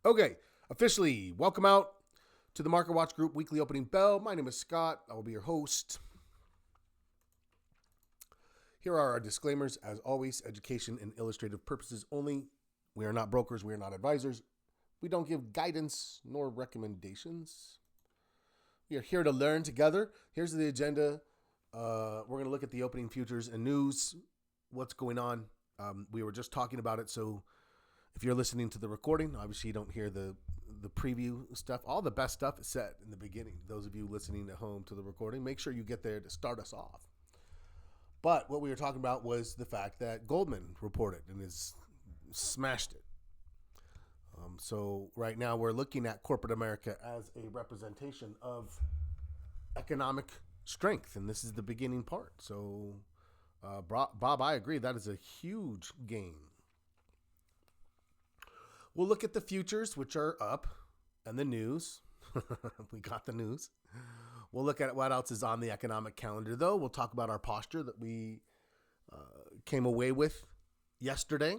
Okay, officially, welcome out to the Market Watch Group Weekly Opening Bell. My name is Scott. I will be your host. Here are our disclaimers. As always, education and illustrative purposes only. We are not brokers. We are not advisors. We don't give guidance nor recommendations. We are here to learn together. Here's the agenda. We're going to look at the opening futures and news, what's going on. We were just talking about it, so if you're listening to the recording, obviously you don't hear the preview stuff. All the best stuff is said in the beginning. Those of you listening at home to the recording, make sure you get there to start us off. But what we were talking about was the fact that Goldman reported and has smashed it. So right now we're looking at corporate America as a representation of economic strength, and this is the beginning part. So, Bob, I agree. That is a huge gain. We'll look at the futures, which are up, and the news. We got the news. We'll look at what else is on the economic calendar, though. We'll talk about our posture that we came away with yesterday.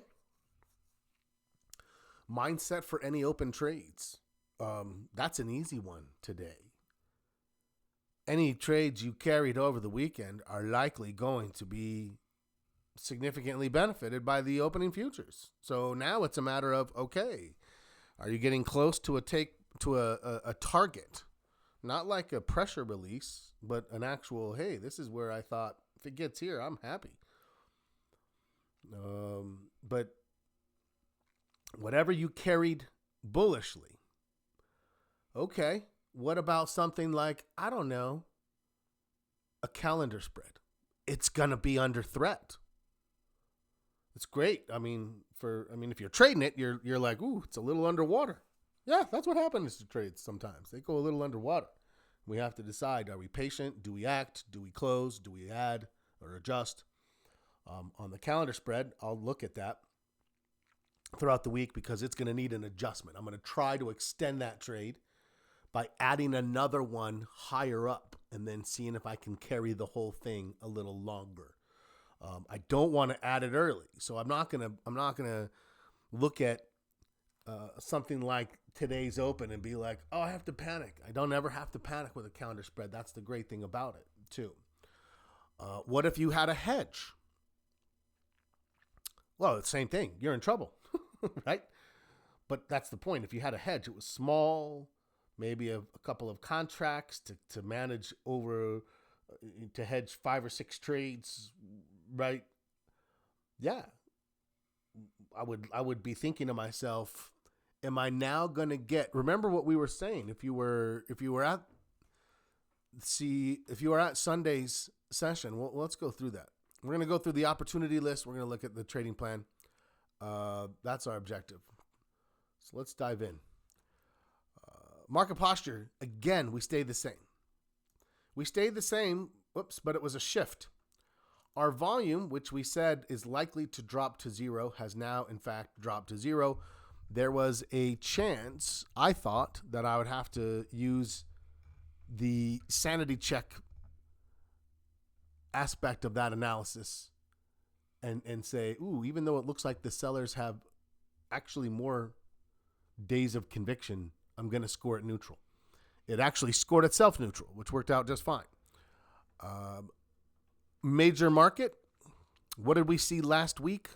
Mindset for any open trades. That's an easy one today. Any trades you carried over the weekend are likely going to be significantly benefited by the opening futures. So now it's a matter of, okay, are you getting close to a target? Not like a pressure release, but an actual, hey, this is where I thought if it gets here, I'm happy. But whatever you carried bullishly, okay, what about something like, I don't know, a calendar spread? It's going to be under threat. It's great. I mean, if you're trading it, you're like, ooh, it's a little underwater. Yeah, that's what happens to trades sometimes. They go a little underwater. We have to decide, are we patient? Do we act? Do we close? Do we add or adjust? On the calendar spread, I'll look at that throughout the week because it's going to need an adjustment. I'm going to try to extend that trade by adding another one higher up and then seeing if I can carry the whole thing a little longer. I don't want to add it early, so I'm not gonna look at something like today's open and be like, oh, I have to panic. I don't ever have to panic with a calendar spread. That's the great thing about it too. What if you had a hedge? Well, it's the same thing. You're in trouble, right? But that's the point. If you had a hedge, it was small, maybe a couple of contracts to manage over, to hedge 5 or 6 trades, right? Yeah. I would be thinking to myself, am I now going to get, remember what we were saying, if you were at Sunday's session, well, let's go through that. We're going to go through the opportunity list. We're going to look at the trading plan. That's our objective. So let's dive in. Market posture, again, we stayed the same. But it was a shift. Our volume, which we said is likely to drop to zero, has now, in fact, dropped to zero. There was a chance, I thought, that I would have to use the sanity check aspect of that analysis and say, ooh, even though it looks like the sellers have actually more days of conviction, I'm going to score it neutral. It actually scored itself neutral, which worked out just fine. Major market, what did we see last week?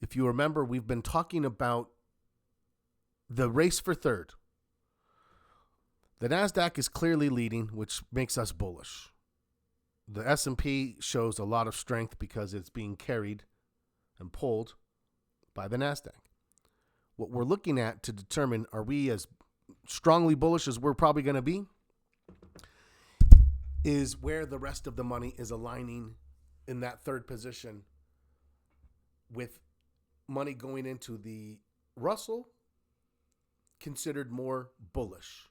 If you remember, we've been talking about the race for third. The NASDAQ is clearly leading, which makes us bullish. The S&P shows a lot of strength because it's being carried and pulled by the NASDAQ. What we're looking at to determine, are we as strongly bullish as we're probably going to be, is where the rest of the money is aligning in that third position with money going into the Russell considered more bullish.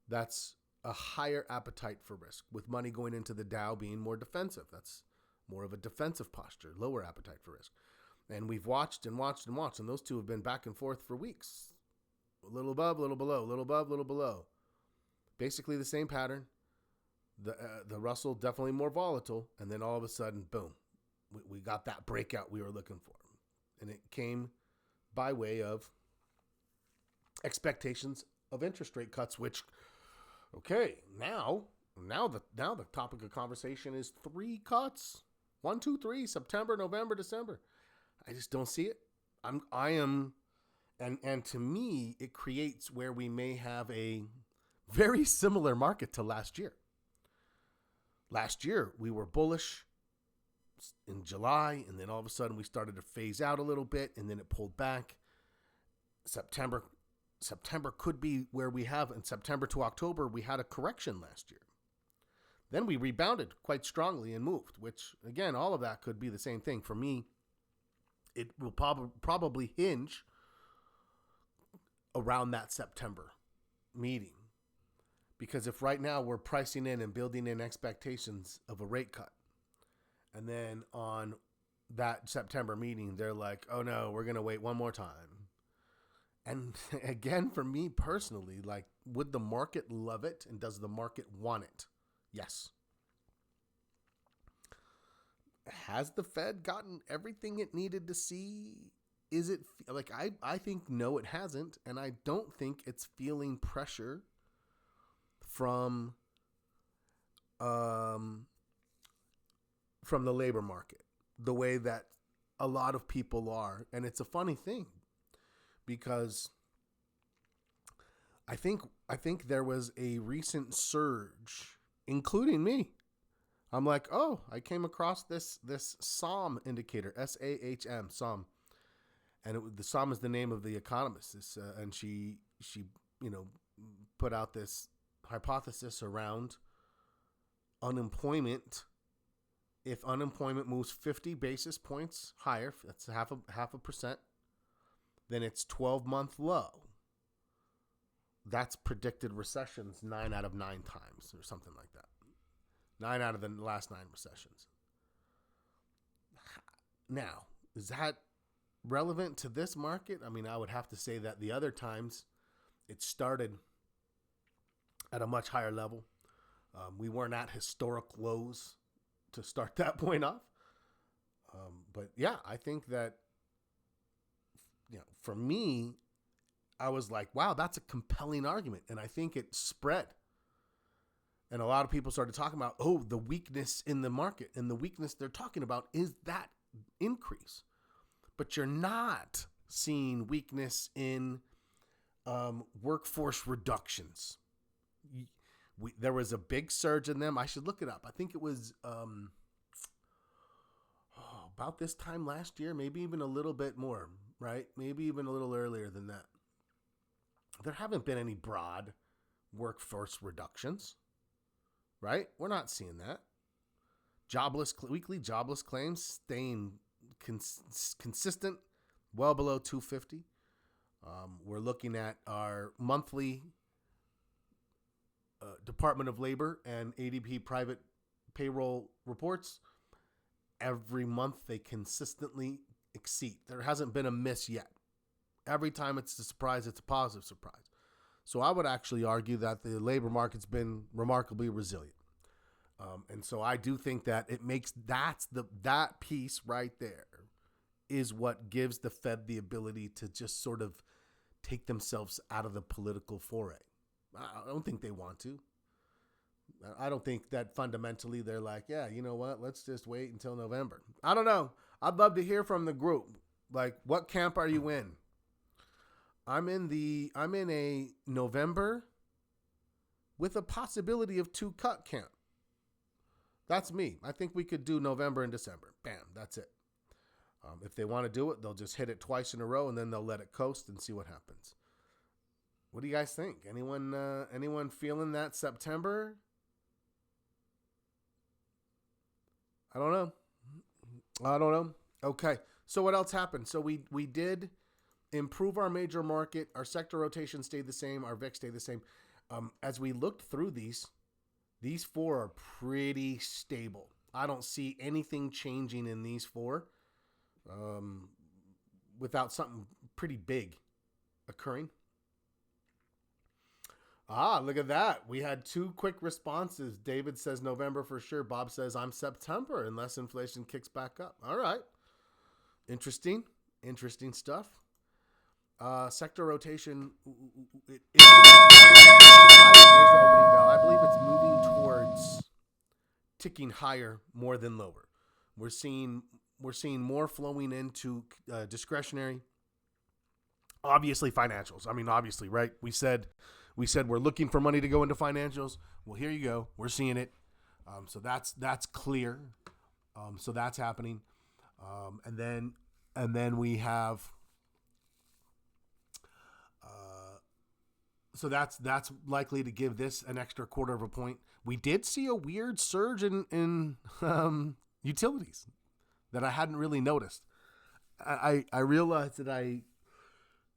That's a higher appetite for risk, with money going into the Dow being more defensive. That's more of a defensive posture, lower appetite for risk. And we've watched and watched and watched, and those two have been back and forth for weeks. A little above, a little below, a little above, a little below. Basically the same pattern. The Russell definitely more volatile, and then all of a sudden, boom, we got that breakout we were looking for. And it came by way of expectations of interest rate cuts, which, okay, now the topic of conversation is 3 cuts. 1, 2, 3, September, November, December. I just don't see it. I am, and to me, it creates where we may have a very similar market to last year. Last year, we were bullish in July, and then all of a sudden we started to phase out a little bit, and then it pulled back. September could be where we have, in September to October, we had a correction last year. Then we rebounded quite strongly and moved, which, again, all of that could be the same thing. For me, it will probably hinge around that September meeting. Because if right now we're pricing in and building in expectations of a rate cut, and then on that September meeting, they're like, oh no, we're going to wait one more time. And again, for me personally, like, would the market love it? And does the market want it? Yes. Has the Fed gotten everything it needed to see? Is it like, I think no, it hasn't. And I don't think it's feeling pressure from the labor market the way that a lot of people are. And it's a funny thing because I think there was a recent surge, including me. I'm like, oh, I came across this SAHM indicator, SAHM, SAHM, and the SAHM is the name of the economist. And she put out this hypothesis around unemployment. If unemployment moves 50 basis points higher, that's half a percent, then it's 12-month low. That's predicted recessions 9 out of 9 times or something like that. 9 out of the last 9 recessions. Now, is that relevant to this market? I mean, I would have to say that the other times it started at a much higher level. We weren't at historic lows to start that point off. But yeah, I think that, for me, I was like, wow, that's a compelling argument. And I think it spread. And a lot of people started talking about, the weakness in the market. And the weakness they're talking about is that increase. But you're not seeing weakness in workforce reductions. There was a big surge in them. I should look it up. I think it was about this time last year, maybe even a little bit more, right? Maybe even a little earlier than that. There haven't been any broad workforce reductions, right? We're not seeing that. Weekly jobless claims staying consistent, well below 250. We're looking at our monthly Department of Labor and ADP private payroll reports. Every month they consistently exceed. There hasn't been a miss yet. Every time it's a surprise, it's a positive surprise. So I would actually argue that the labor market's been remarkably resilient. And so I do think that it makes that piece right there is what gives the Fed the ability to just sort of take themselves out of the political foray. I don't think they want to. I don't think that fundamentally they're like, yeah, you know what? Let's just wait until November. I don't know. I'd love to hear from the group. Like, what camp are you in? I'm in a November with a possibility of 2 cut camp. That's me. I think we could do November and December. Bam, that's it. If they want to do it, they'll just hit it twice in a row and then they'll let it coast and see what happens. What do you guys think? Anyone feeling that September? I don't know. Okay. So what else happened? So we did improve our major market. Our sector rotation stayed the same. Our VIX stayed the same. As we looked through these 4 are pretty stable. I don't see anything changing in these 4 without something pretty big occurring. Look at that. We had 2 quick responses. David says November for sure. Bob says I'm September unless inflation kicks back up. All right. Interesting stuff. Sector rotation. There's the opening bell. I believe it's moving towards ticking higher more than lower. We're seeing more flowing into discretionary. Obviously, financials. I mean, obviously, right? We said we're looking for money to go into financials. Well, here you go. We're seeing it. So that's clear. So that's happening. And then we have. So that's likely to give this an extra quarter of a point. We did see a weird surge in utilities that I hadn't really noticed. I realized that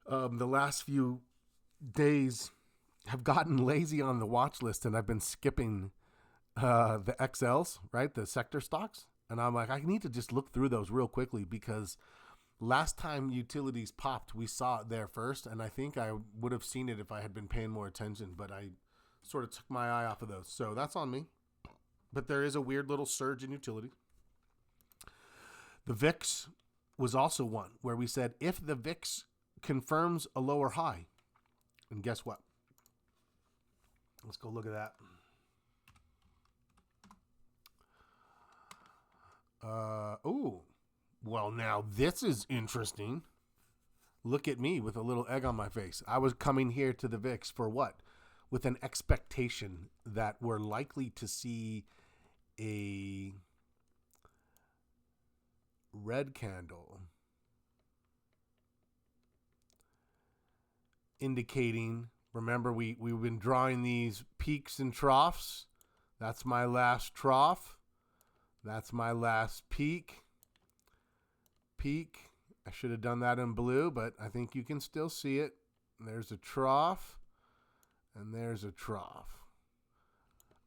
the last few days have gotten lazy on the watch list, and I've been skipping the XLs, right, the sector stocks, and I'm like, I need to just look through those real quickly because last time utilities popped, we saw it there first, and I think I would have seen it if I had been paying more attention, but I sort of took my eye off of those. So that's on me. But there is a weird little surge in utility. The VIX was also one where we said if the VIX confirms a lower high, and guess what? Let's go look at that. Well, now this is interesting. Look at me with a little egg on my face. I was coming here to the VIX for what? With an expectation that we're likely to see a red candle indicating, remember we've been drawing these peaks and troughs. That's my last trough. That's my last peak. I should have done that in blue, but I think you can still see it. There's a trough, and there's a trough.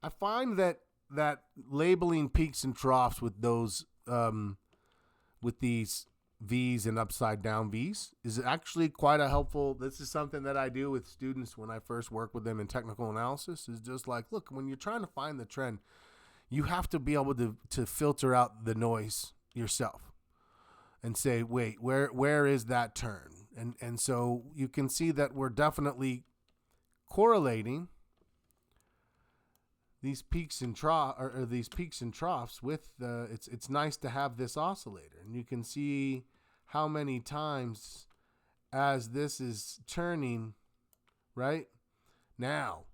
I find that labeling peaks and troughs with those with these V's and upside down V's is actually quite a helpful. This is something that I do with students when I first work with them in technical analysis. Is just like, look, when you're trying to find the trend, you have to be able to filter out the noise yourself and say, wait, where is that turn? And so you can see that we're definitely correlating these peaks and troughs with it's nice to have this oscillator, and you can see how many times as this is turning, right? Now,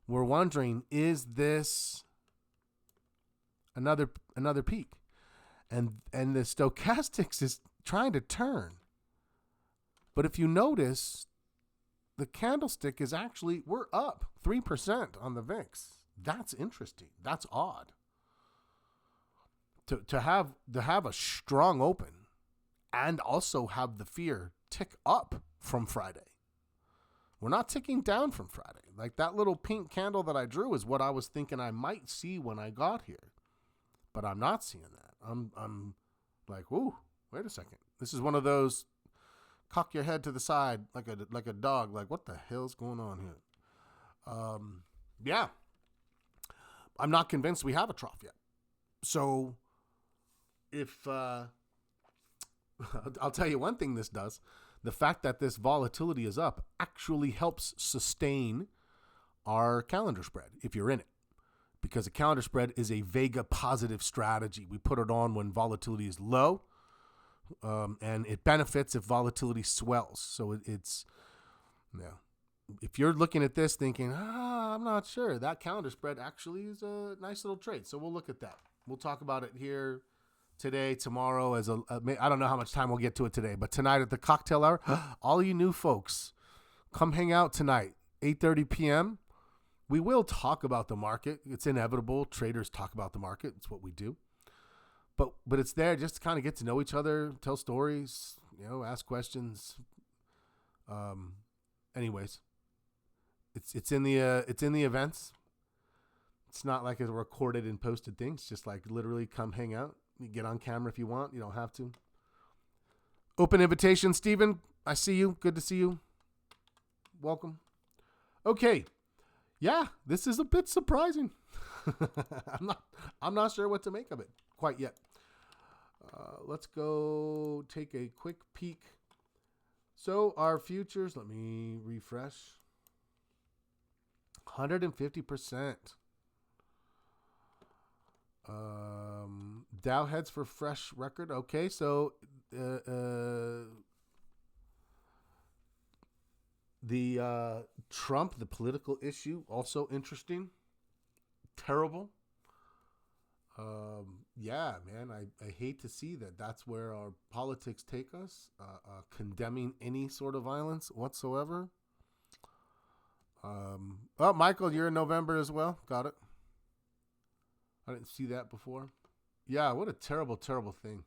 we're wondering, is this another peak? And the stochastics is trying to turn. But if you notice, the candlestick is actually, we're up 3% on the VIX. That's interesting. That's odd. To have a strong open and also have the fear tick up from Friday. We're not ticking down from Friday. Like that little pink candle that I drew is what I was thinking I might see when I got here. But I'm not seeing that. I'm like, whoa, wait a second. This is one of those cock your head to the side like a dog. Like, what the hell's going on here? Yeah. I'm not convinced we have a trough yet. So if I'll tell you one thing this does. The fact that this volatility is up actually helps sustain our calendar spread if you're in it. Because a calendar spread is a Vega positive strategy. We put it on when volatility is low, and it benefits if volatility swells. So it's, if you're looking at this thinking, I'm not sure, that calendar spread actually is a nice little trade. So we'll look at that. We'll talk about it here today, tomorrow. I don't know how much time we'll get to it today, but tonight at the cocktail hour, all you new folks, come hang out tonight, 8:30 p.m. We will talk about the market. It's inevitable. Traders talk about the market. It's what we do. But it's there just to kind of get to know each other, tell stories, ask questions. Anyways, it's in the events. It's not like a recorded and posted thing. It's just like literally come hang out. You get on camera if you want. You don't have to. Open invitation, Steven. I see you. Good to see you. Welcome. Okay. Yeah, this is a bit surprising. I'm not sure what to make of it quite yet. Let's go take a quick peek. So our futures, let me refresh. 150%. Dow heads for fresh record. Okay, so the Trump, the political issue, also interesting. Terrible. Yeah, man, I hate to see that. That's where our politics take us, condemning any sort of violence whatsoever. Oh, Michael, you're in November as well. Got it. I didn't see that before. Yeah, what a terrible, terrible thing.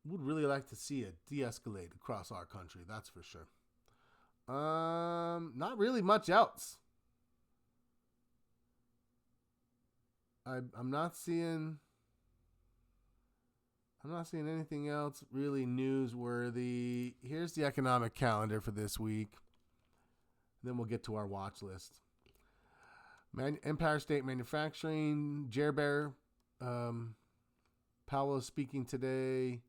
Would really like to see it de-escalate across our country. That's for sure. Not really much else. I'm not seeing anything else really newsworthy. Here's the economic calendar for this week. Then we'll get to our watch list. Empire State Manufacturing, Jer Bear, Powell is speaking today.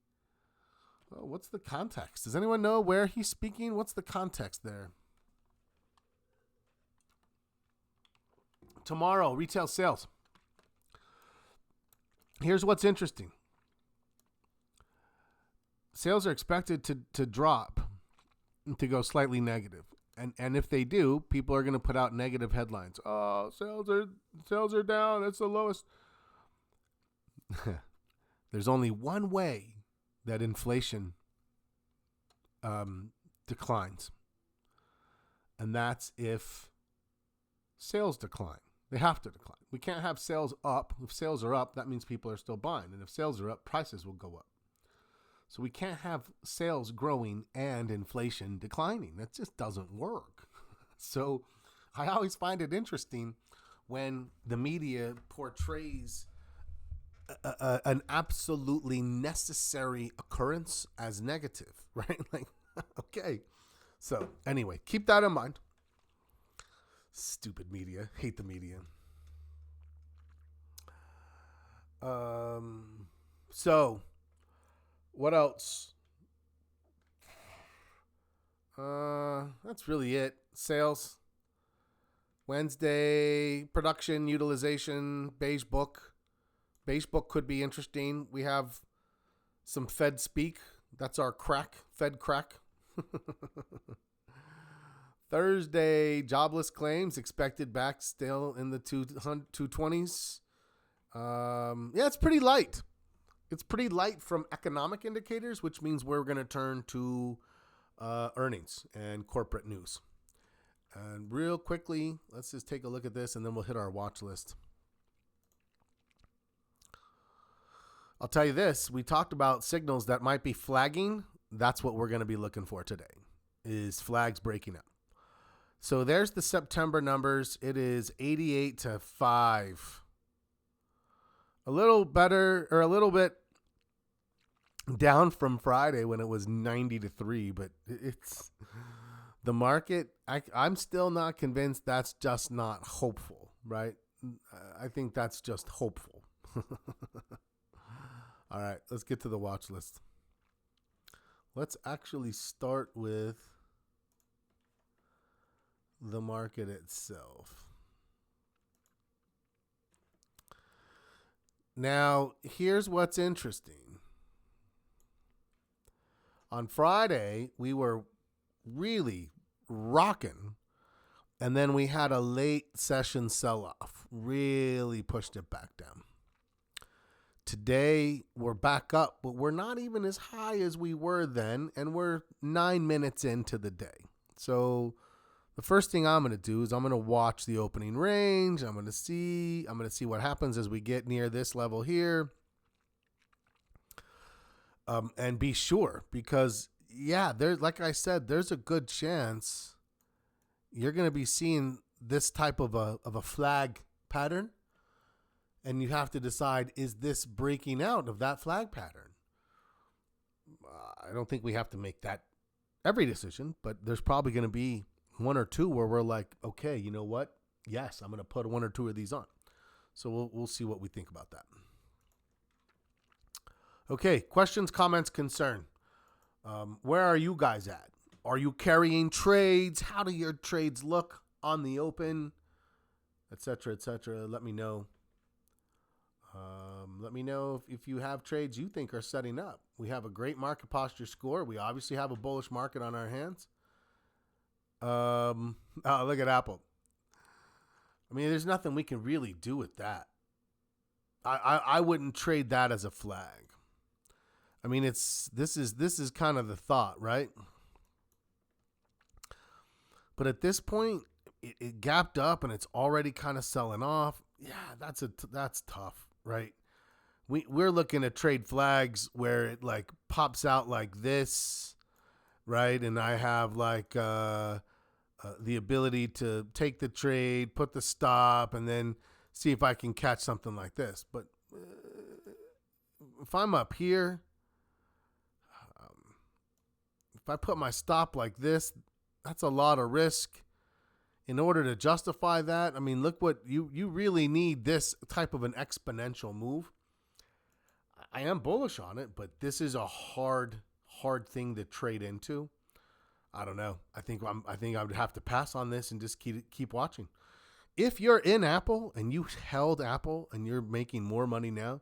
Oh, what's the context? Does anyone know where he's speaking? What's the context there? Tomorrow, retail sales. Here's what's interesting. Sales are expected to drop, to go slightly negative. And if they do, people are going to put out negative headlines. Oh, sales are down. It's the lowest. There's only one way that inflation declines. And that's if sales decline. They have to decline. We can't have sales up. If sales are up, that means people are still buying. And if sales are up, prices will go up. So we can't have sales growing and inflation declining. That just doesn't work. So I always find it interesting when the media portrays an absolutely necessary occurrence as negative, right? Like, okay. So anyway, keep that in mind. Stupid media. Hate the media. So what else? That's really it. Sales. Wednesday, production, utilization, beige book. Beige book could be interesting. We have some Fed speak. That's our crack. Fed crack. Thursday, jobless claims expected back still in the 220s. Yeah, it's pretty light. It's pretty light from economic indicators, which means we're going to turn to earnings and corporate news. And real quickly, let's just take a look at this, and then we'll hit our watch list. I'll tell you this. We talked about signals that might be flagging. That's what we're going to be looking for today, is flags breaking up. So there's the September numbers. It is 88 to 5. A little better, or a little bit down from Friday when it was 90 to 3, but it's the market. I'm still not convinced. That's just not hopeful, right? I think that's just hopeful. All right, let's get to the watch list. Let's actually start with the market itself. Now, here's what's interesting. On Friday, we were really rocking, and then we had a late session sell-off. Really pushed it back down. Today, we're back up, but we're not even as high as we were then, and we're 9 minutes into the day. So the first thing I'm going to do is I'm going to watch the opening range. I'm going to see what happens as we get near this level here. And be sure, because yeah, there's, like I said, there's a good chance you're going to be seeing this type of a flag pattern, and you have to decide, is this breaking out of that flag pattern? I don't think we have to make that every decision, but there's probably going to be one or two where we're like, okay, you know what? Yes, I'm going to put one or two of these on. So we'll see what we think about that. Okay, questions, comments, concern. Where are you guys at? Are you carrying trades? How do your trades look on the open? Etc. Etc. Let me know. Let me know if you have trades you think are setting up. We have a great market posture score. We obviously have a bullish market on our hands. Oh, look at Apple. I mean, there's nothing we can really do with that. I wouldn't trade that as a flag. I mean, this is kind of the thought, right? But at this point, it gapped up and it's already kind of selling off. Yeah, that's tough, right? We're looking at trade flags where it like pops out like this, right? And I have like the ability to take the trade, put the stop, and then see if I can catch something like this. But if I'm up here, if I put my stop like this, that's a lot of risk. In order to justify that, I mean, look what you really need this type of an exponential move. I am bullish on it, but this is a hard thing to trade into. I don't know. I think I would have to pass on this and just keep watching. If you're in Apple and you held Apple and you're making more money now,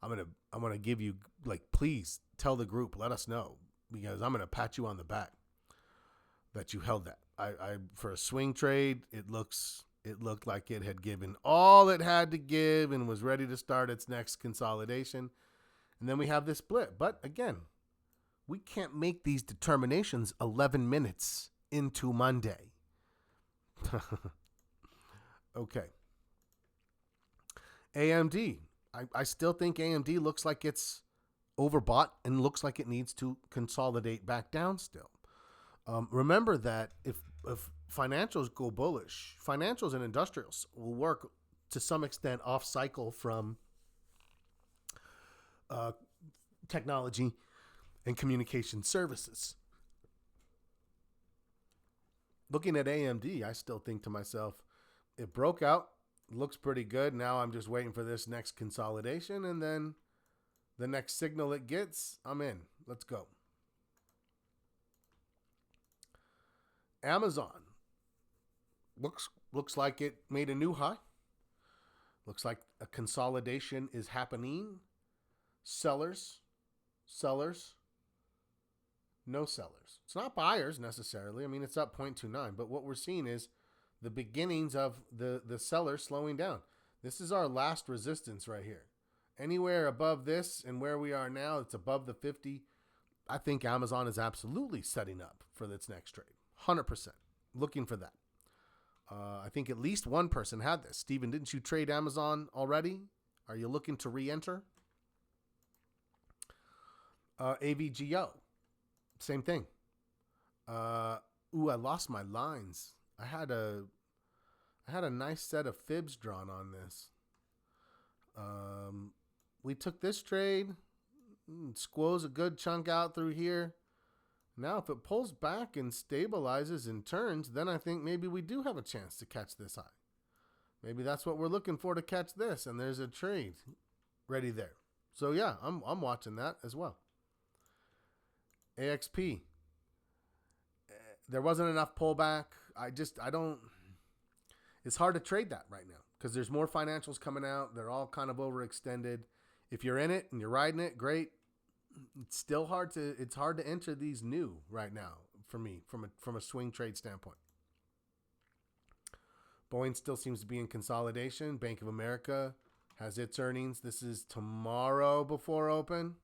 I'm gonna give you, like, please tell the group, let us know, because I'm gonna pat you on the back that you held that. I for a swing trade, it looked like it had given all it had to give and was ready to start its next consolidation. And then we have this split. But again, we can't make these determinations 11 minutes into Monday. Okay. AMD. I still think AMD looks like it's overbought and looks like it needs to consolidate back down still. Remember that if financials go bullish, financials and industrials will work to some extent off cycle from technology and communication services. Looking at AMD, I still think to myself, it broke out, looks pretty good. Now I'm just waiting for this next consolidation, and then the next signal it gets, I'm in. Let's go. Amazon looks like it made a new high. Looks like a consolidation is happening. Sellers, no sellers. It's not buyers necessarily. I mean, it's up 0.29, but what we're seeing is the beginnings of the seller slowing down. This is our last resistance right here. Anywhere above this and where we are now, it's above the 50. I think Amazon is absolutely setting up for its next trade. 100%. Looking for that. I think at least one person had this. Steven, didn't you trade Amazon already? Are you looking to re-enter? AVGO. Same thing. I lost my lines. I had a nice set of fibs drawn on this. We took this trade. Squoze a good chunk out through here. Now, if it pulls back and stabilizes and turns, then I think maybe we do have a chance to catch this high. Maybe that's what we're looking for, to catch this, and there's a trade ready there. So yeah, I'm watching that as well. AXP. There wasn't enough pullback. I don't. It's hard to trade that right now because there's more financials coming out. They're all kind of overextended. If you're in it and you're riding it, great. It's still hard to enter these new right now for me from a swing trade standpoint. Boeing still seems to be in consolidation. Bank of America has its earnings. This is tomorrow before open.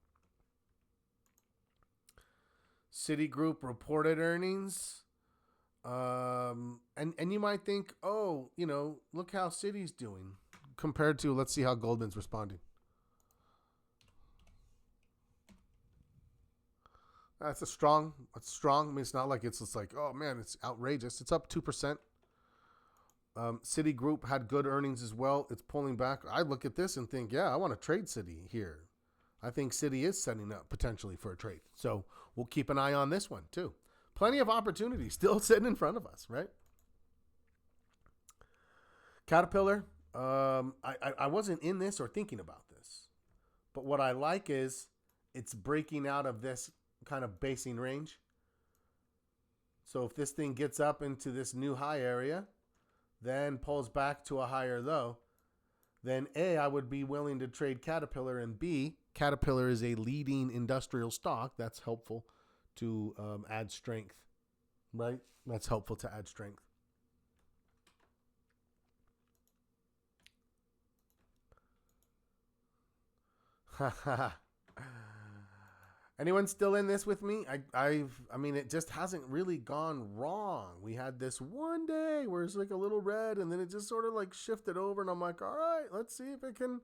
Citigroup reported earnings. And you might think, oh, look how Citi's doing compared to, let's see how Goldman's responding. That's strong. I mean, it's not like it's just like, oh man, it's outrageous. It's up 2%. Citigroup had good earnings as well. It's pulling back. I look at this and think, yeah, I want to trade Citi here. I think Citi is setting up potentially for a trade. So we'll keep an eye on this one too. Plenty of opportunity still sitting in front of us, right? Caterpillar. I wasn't in this or thinking about this, but what I like is it's breaking out of this kind of basing range. So if this thing gets up into this new high area, then pulls back to a higher low, then A, I would be willing to trade Caterpillar, and B, Caterpillar is a leading industrial stock. That's helpful to add strength, right? That's helpful to add strength. Anyone still in this with me? I mean, it just hasn't really gone wrong. We had this one day where it's like a little red, and then it just sort of like shifted over, and I'm like, all right, let's see if it can.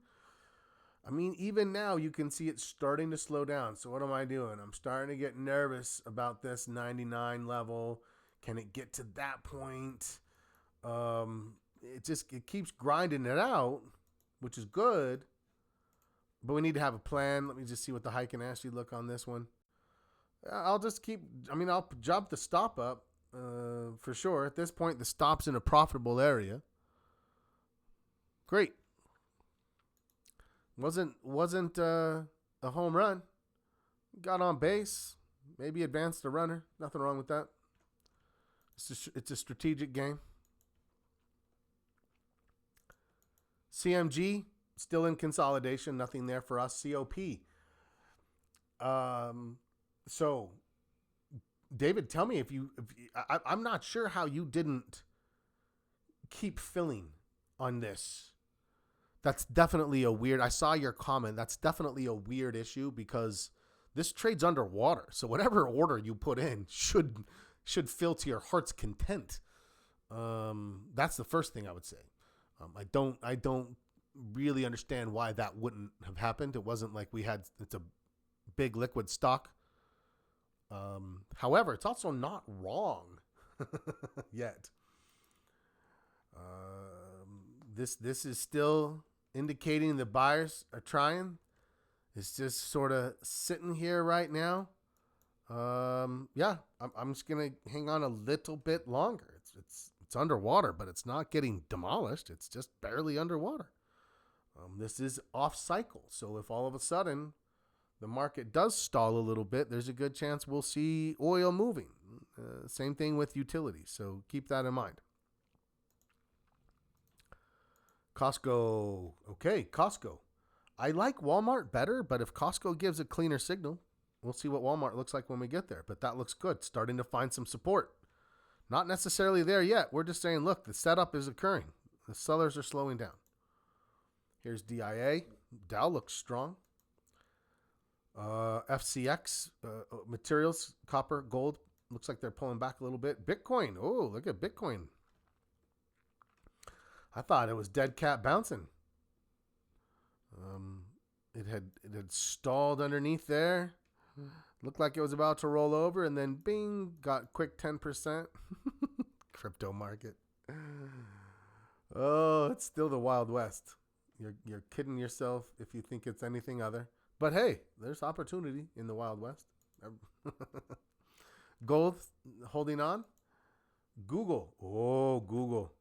I mean, even now you can see it starting to slow down. So what am I doing? I'm starting to get nervous about this 99 level. Can it get to that point? It keeps grinding it out, which is good. But we need to have a plan. Let me just see what the Heiken Ashley look on this one. I'll just keep. I mean, I'll jump the stop up for sure. At this point, the stop's in a profitable area. Great. Wasn't a home run. Got on base. Maybe advanced the runner. Nothing wrong with that. It's a strategic game. CMG. Still in consolidation, nothing there for us. COP. So, David, tell me if I'm not sure how you didn't keep filling on this. That's definitely a weird. I saw your comment. That's definitely a weird issue because this trade's underwater. So whatever order you put in should fill to your heart's content. That's the first thing I would say. I don't really understand why that wouldn't have happened. It wasn't like it's a big liquid stock. However, it's also not wrong yet. This is still indicating the buyers are trying. It's just sort of sitting here right now. I'm just gonna hang on a little bit longer. It's underwater, but it's not getting demolished. It's just barely underwater. This is off cycle. So if all of a sudden the market does stall a little bit, there's a good chance we'll see oil moving. Same thing with utilities. So keep that in mind. Costco. Okay, Costco. I like Walmart better, but if Costco gives a cleaner signal, we'll see what Walmart looks like when we get there. But that looks good. Starting to find some support. Not necessarily there yet. We're just saying, look, the setup is occurring. The sellers are slowing down. Here's DIA. Dow looks strong. FCX, materials, copper, gold. Looks like they're pulling back a little bit. Bitcoin. Oh, look at Bitcoin. I thought it was dead cat bouncing. It had stalled underneath there. Looked like it was about to roll over, and then bing, got quick 10%. Crypto market. Oh, it's still the Wild West. You're kidding yourself if you think it's anything other. But hey, there's opportunity in the Wild West. Gold holding on. Google. Oh, Google.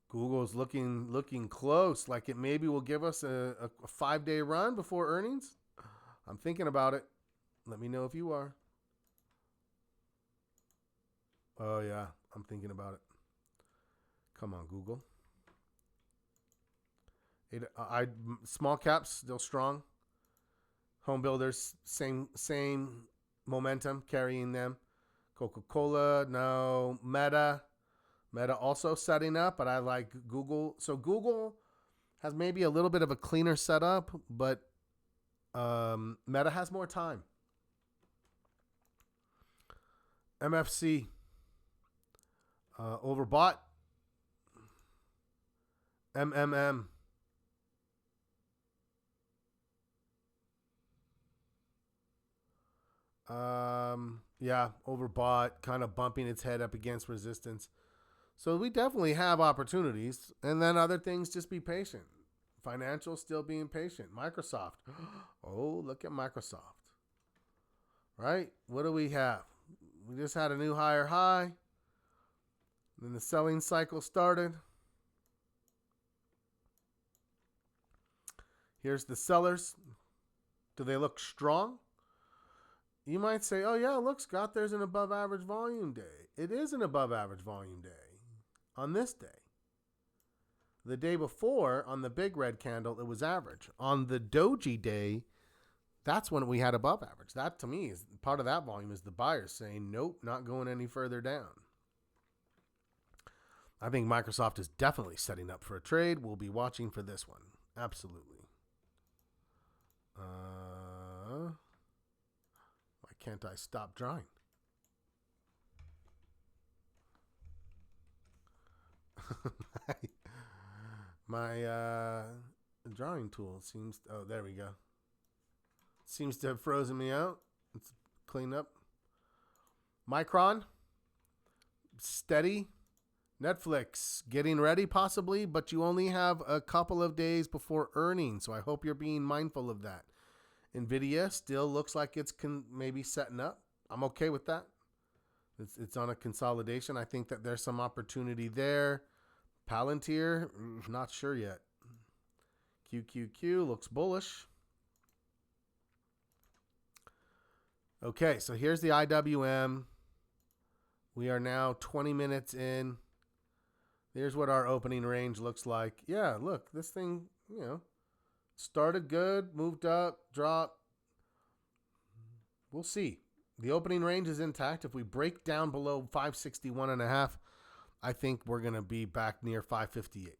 Google's looking close. Like it maybe will give us a 5-day run before earnings. I'm thinking about it. Let me know if you are. Oh yeah, I'm thinking about it. Come on, Google. Small caps still strong. Home builders, same momentum carrying them. Coca-Cola, no. Meta also setting up, but I like Google. So Google has maybe a little bit of a cleaner setup, but Meta has more time. MFC overbought. MMM. Overbought, kind of bumping its head up against resistance. So we definitely have opportunities. And then other things, just be patient. Financial, still being patient. Microsoft. Oh, look at Microsoft. Right? What do we have? We just had a new higher high. Then the selling cycle started. Here's the sellers. Do they look strong? You might say, oh, yeah, look, Scott, there's an above average volume day. It is an above average volume day on this day. The day before, on the big red candle, it was average. On the doji day, that's when we had above average. That, to me, is part of that volume is the buyers saying, nope, not going any further down. I think Microsoft is definitely setting up for a trade. We'll be watching for this one. Absolutely. Why can't I stop drawing? my drawing tool seems... Oh, there we go. Seems to have frozen me out. Let's clean up. Micron. Steady. Netflix getting ready possibly, but you only have a couple of days before earnings, so I hope you're being mindful of that. Nvidia still looks like it's maybe setting up. I'm okay with that. It's on a consolidation. I think that there's some opportunity there. Palantir, not sure yet. QQQ looks bullish. Okay, so here's the IWM. We are now 20 minutes in. There's what our opening range looks like. Yeah, look, this thing, started good, moved up, dropped. We'll see. The opening range is intact. If we break down below 561.5, I think we're going to be back near 558.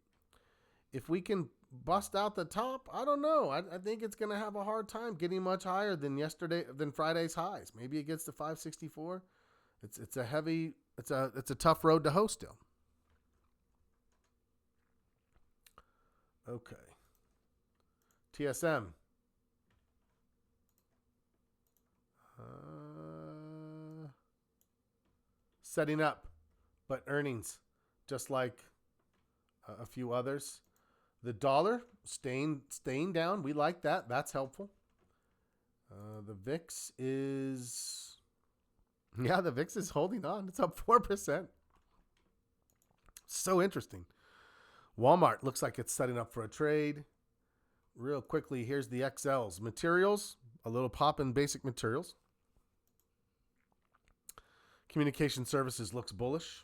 If we can bust out the top, I don't know. I think it's going to have a hard time getting much higher than Friday's highs. Maybe it gets to 564. It's a tough road to hoe still. Okay. TSM. Setting up, but earnings, just like a few others. The dollar staying down. We like that. That's helpful. The VIX is... Yeah, the VIX is holding on. It's up 4%. So interesting. Walmart looks like it's setting up for a trade. Real quickly, here's the XLs. Materials, a little pop in basic materials. Communication services looks bullish.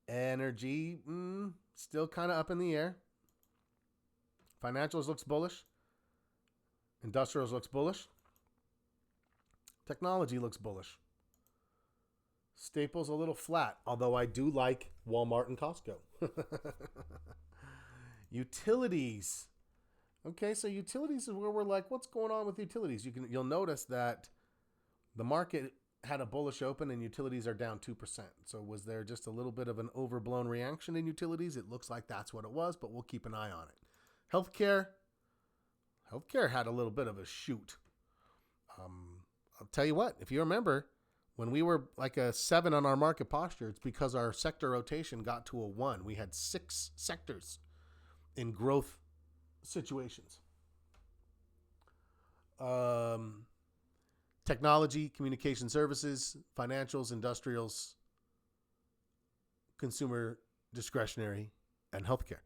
Energy, still kind of up in the air. Financials looks bullish. Industrials looks bullish. Technology looks bullish. Staples a little flat, although I do like Walmart and Costco. Utilities. Okay, so utilities is where we're like, what's going on with utilities? You'll notice that the market had a bullish open and utilities are down 2%. So was there just a little bit of an overblown reaction in utilities? It looks like that's what it was, but we'll keep an eye on it. Healthcare had a little bit of a shoot. I'll tell you what, if you remember, when we were like a 7 on our market posture, it's because our sector rotation got to a 1. We had 6 sectors in growth situations. Technology, communication services, financials, industrials, consumer discretionary, and healthcare.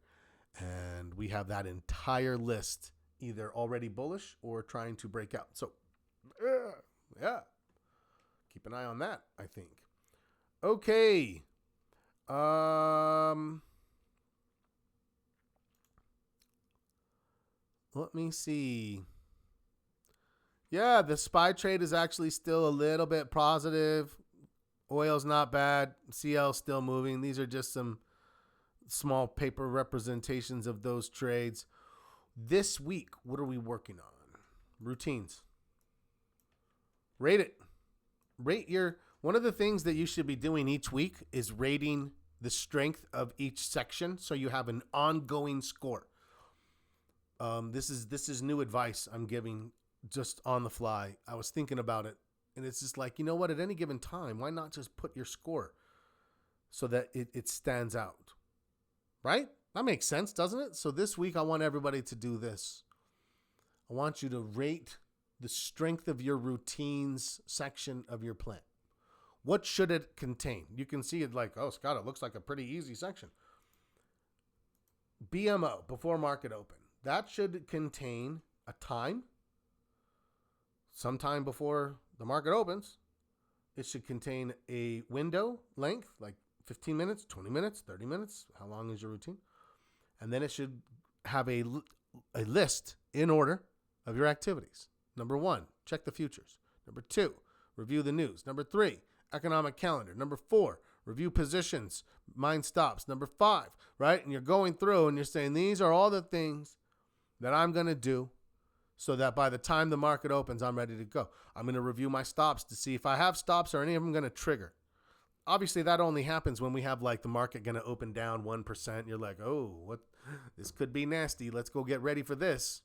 And we have that entire list either already bullish or trying to break out. So, yeah. Keep an eye on that, I think. Okay. Let me see. Yeah, the SPY trade is actually still a little bit positive. Oil's not bad. CL's still moving. These are just some small paper representations of those trades. This week, what are we working on? Routines. Rate it. One of the things that you should be doing each week is rating the strength of each section so you have an ongoing score. This is new advice I'm giving just on the fly. I was thinking about it, and it's just like, you know what, at any given time, why not just put your score so that it stands out? Right? That makes sense, doesn't it? So this week, I want everybody to do this. I want you to rate the strength of your routines section of your plan. What should it contain? You can see it like, oh, Scott, it looks like a pretty easy section. BMO, before market open. That should contain a time, sometime before the market opens, it should contain a window length, like 15 minutes, 20 minutes, 30 minutes. How long is your routine? And then it should have a list in order of your activities. Number 1, check the futures. Number 2, review the news. Number 3, economic calendar. Number 4, review positions, mind stops. Number 5, right? And you're going through and you're saying, these are all the things that I'm going to do so that by the time the market opens, I'm ready to go. I'm going to review my stops to see if I have stops or any of them going to trigger. Obviously, that only happens when we have like the market going to open down 1%. You're like, oh, what? This could be nasty. Let's go get ready for this.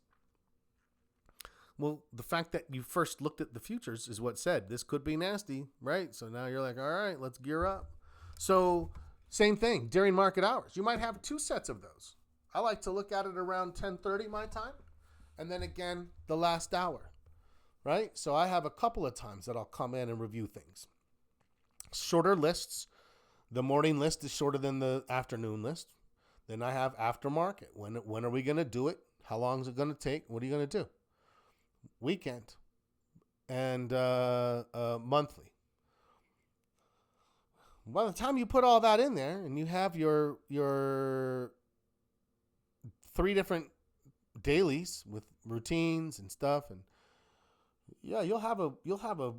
Well, the fact that you first looked at the futures is what said this could be nasty, right? So now you're like, all right, let's gear up. So same thing during market hours. You might have 2 sets of those. I like to look at it around 10:30 my time, and then again the last hour, right? So I have a couple of times that I'll come in and review things. Shorter lists. The morning list is shorter than the afternoon list. Then I have aftermarket. When are we going to do it? How long is it going to take? What are you going to do? Weekend and monthly. By the time you put all that in there and you have your 3 different dailies with routines and stuff, and yeah, you'll have a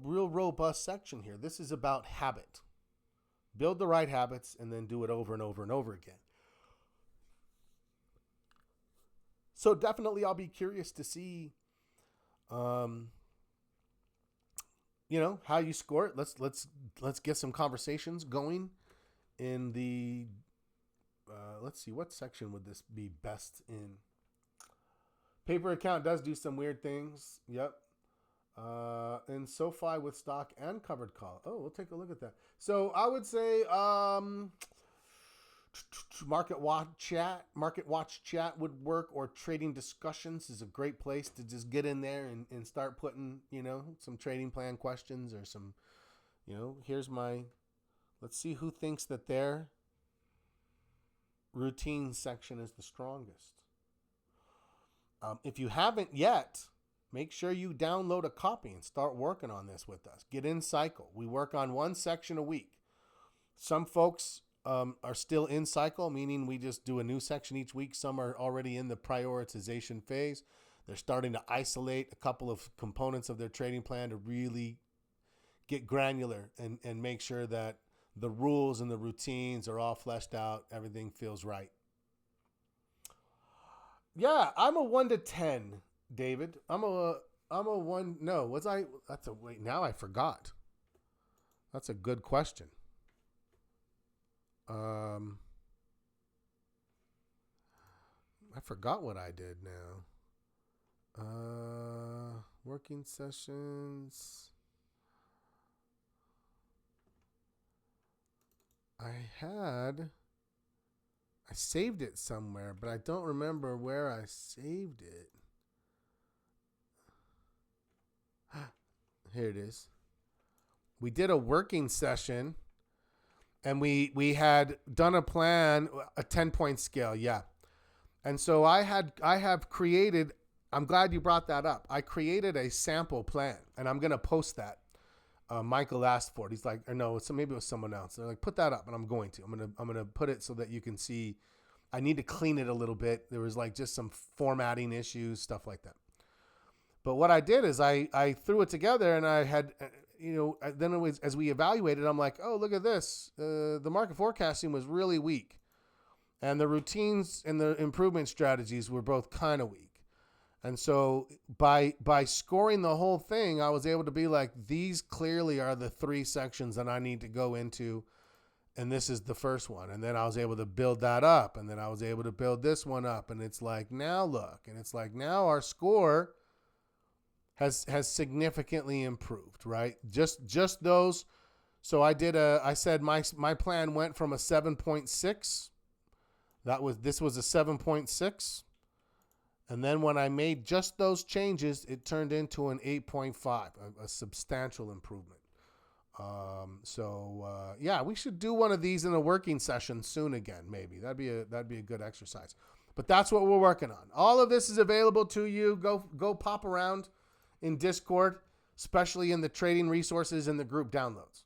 real robust section here. This is about habit. Build the right habits and then do it over and over and over again. So definitely I'll be curious to see how you score it. Let's get some conversations going in the let's see, what section would this be best in? Paper account does do some weird things. Yep. And SoFi with stock and covered call. Oh, we'll take a look at that. So I would say Market Watch chat would work, or trading discussions is a great place to just get in there and start putting, some trading plan questions or some, let's see who thinks that their routine section is the strongest. If you haven't yet, make sure you download a copy and start working on this with us. Get in cycle. We work on 1 section a week. Some folks are still in cycle, meaning we just do a new section each week. Some are already in the prioritization phase. They're starting to isolate a couple of components of their trading plan to really get granular and make sure that the rules and the routines are all fleshed out. Everything feels right. Yeah, I'm a 1 to 10, David. I'm a 1. No, wait, now I forgot. That's a good question. I forgot what I did now. Working sessions. I saved it somewhere, but I don't remember where I saved it. Here it is. We did a working session, and we had done a plan, a 10-point scale, yeah. And so I have created, I'm glad you brought that up. I created a sample plan, and I'm going to post that. Michael asked for it. He's like, or no, maybe it was someone else. They're like, put that up, and I'm going to. I'm gonna put it so that you can see. I need to clean it a little bit. There was like just some formatting issues, stuff like that. But what I did is I threw it together, and I had, then it was, as we evaluated, I'm like, oh, look at this. The market forecasting was really weak, and the routines and the improvement strategies were both kind of weak. And so by scoring the whole thing, I was able to be like, these clearly are the 3 sections that I need to go into, and this is the first one. And then I was able to build that up, and then I was able to build this one up, and it's like, now look, and it's like, now our score has significantly improved, right? Just those. So I said my plan went from a 7.6. This was a 7.6. And then when I made just those changes, it turned into an 8.5, a substantial improvement. Yeah, we should do one of these in a working session soon again, maybe. That'd be a good exercise. But that's what we're working on. All of this is available to you. Go pop around in Discord. especially in the trading resources and the group downloads.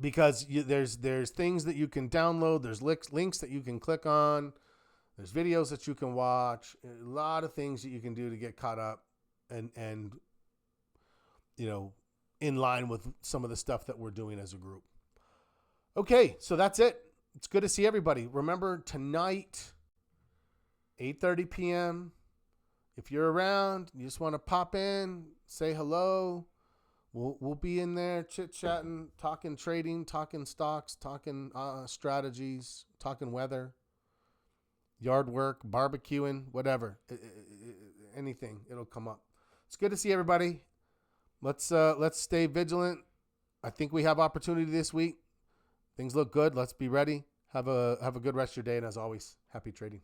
Because there's things that you can download, there's links that you can click on, there's videos that you can watch, a lot of things that you can do to get caught up and in line with some of the stuff that we're doing as a group. Okay, so that's it. It's good to see everybody. Remember, tonight, 8:30 p.m., if you're around, you just want to pop in, say hello. We'll be in there chit-chatting, talking trading, talking stocks, talking strategies, talking weather, yard work, barbecuing, whatever. Anything, it'll come up. It's good to see everybody. Let's stay vigilant. I think we have opportunity this week. Things look good. Let's be ready. Have a good rest of your day, and as always, happy trading.